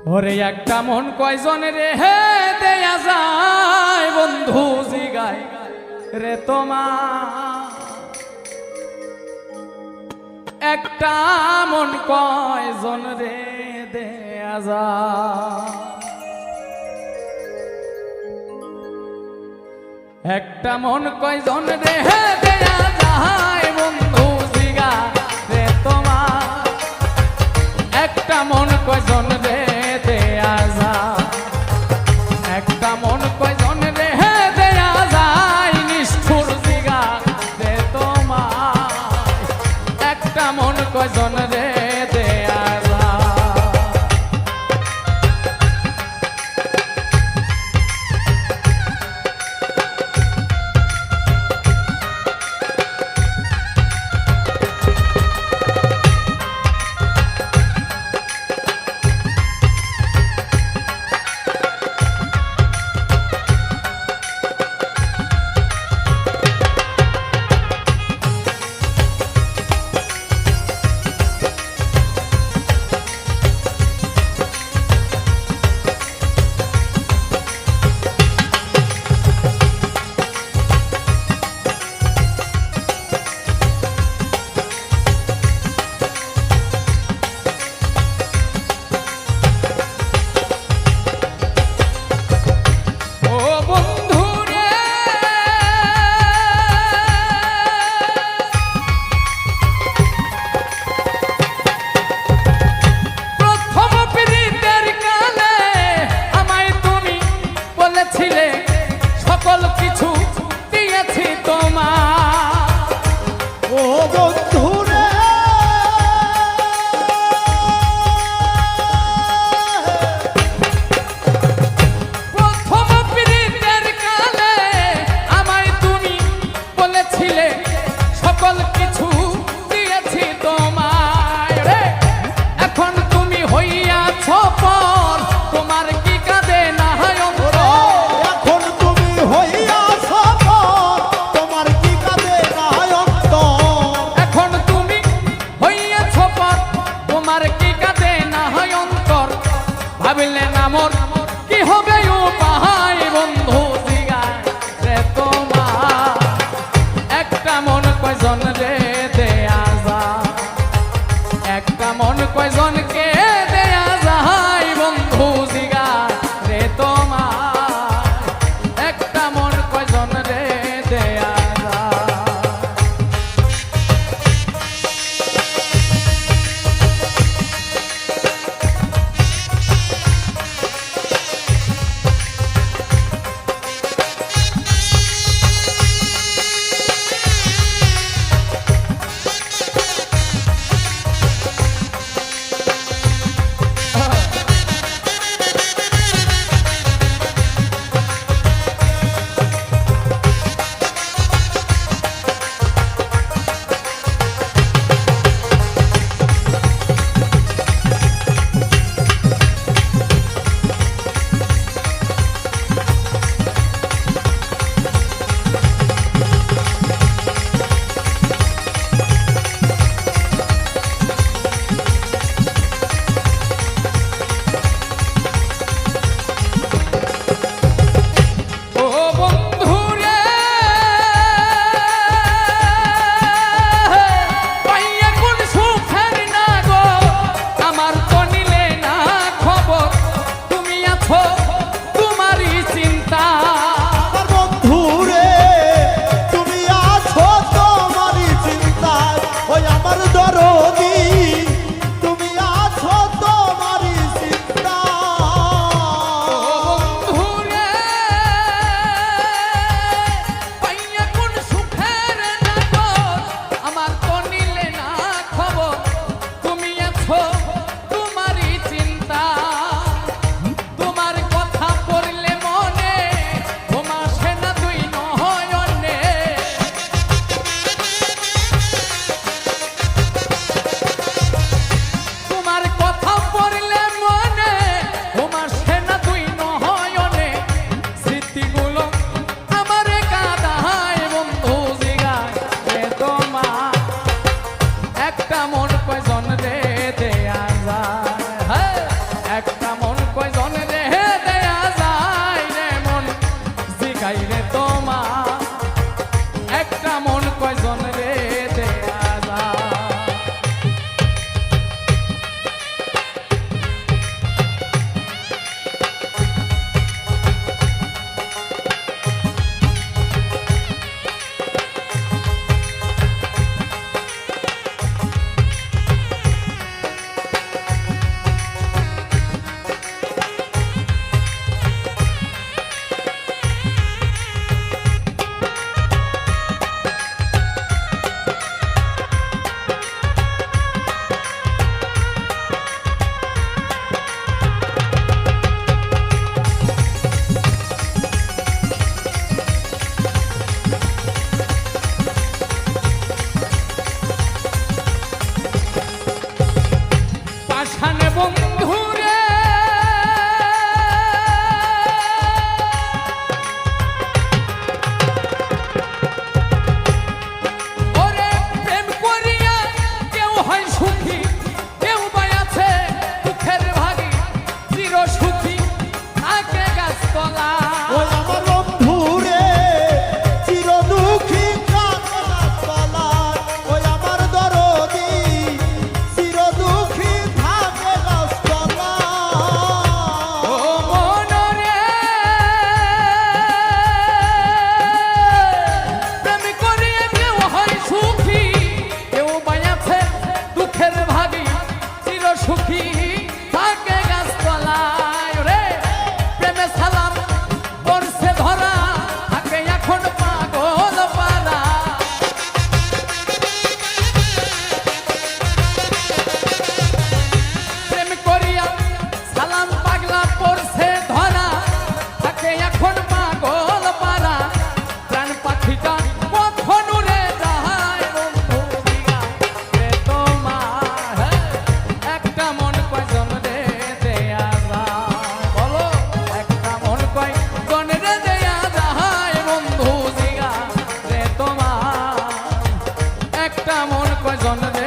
ওরে একটা মন কয়জন রে হে দেয়া যায় বন্ধু জিগায় রে তোমার একটা মন কয়জন রে দেয়া যায় একটা মন কয়জন রে হে দেয়া যায় বন্ধু জিগা রে তোমার একটা মন কয়জন রে দেয়া যায় একটা মন কয়জন রে হে দেয়া যায় নিষ্ঠুর জিগা রে তোমার একটা মন কয়জন রে দেয়া যায় সকল কিছু দিয়েছি তোমার ও বন্ধু রে প্রথম প্রীতের কালে আমায় তুমি বলেছিলে সকল কিছু দিয়েছি তোমায় রে এখন তুমি হইয়াছ পর তোমার কি কাঁদে না হয় অন্তর এখন তুমি হইয়াছ পর তোমার কি কাঁদে না হয় অন্তর এখন তুমি হইয়াছ পর তোমার কি কাঁদে না হয় অন্তর ভাবিলে না মোর কি হবে উপায় বন্ধু জিগায় রে তোমার একটা মন কয়জন রে দেয়া যায় একটা মন কয়জনকে দেয়া যায় বন্ধু জিগায় রে তোমার একটা মন কয়জন রে দেয়া যায় কয়জন রে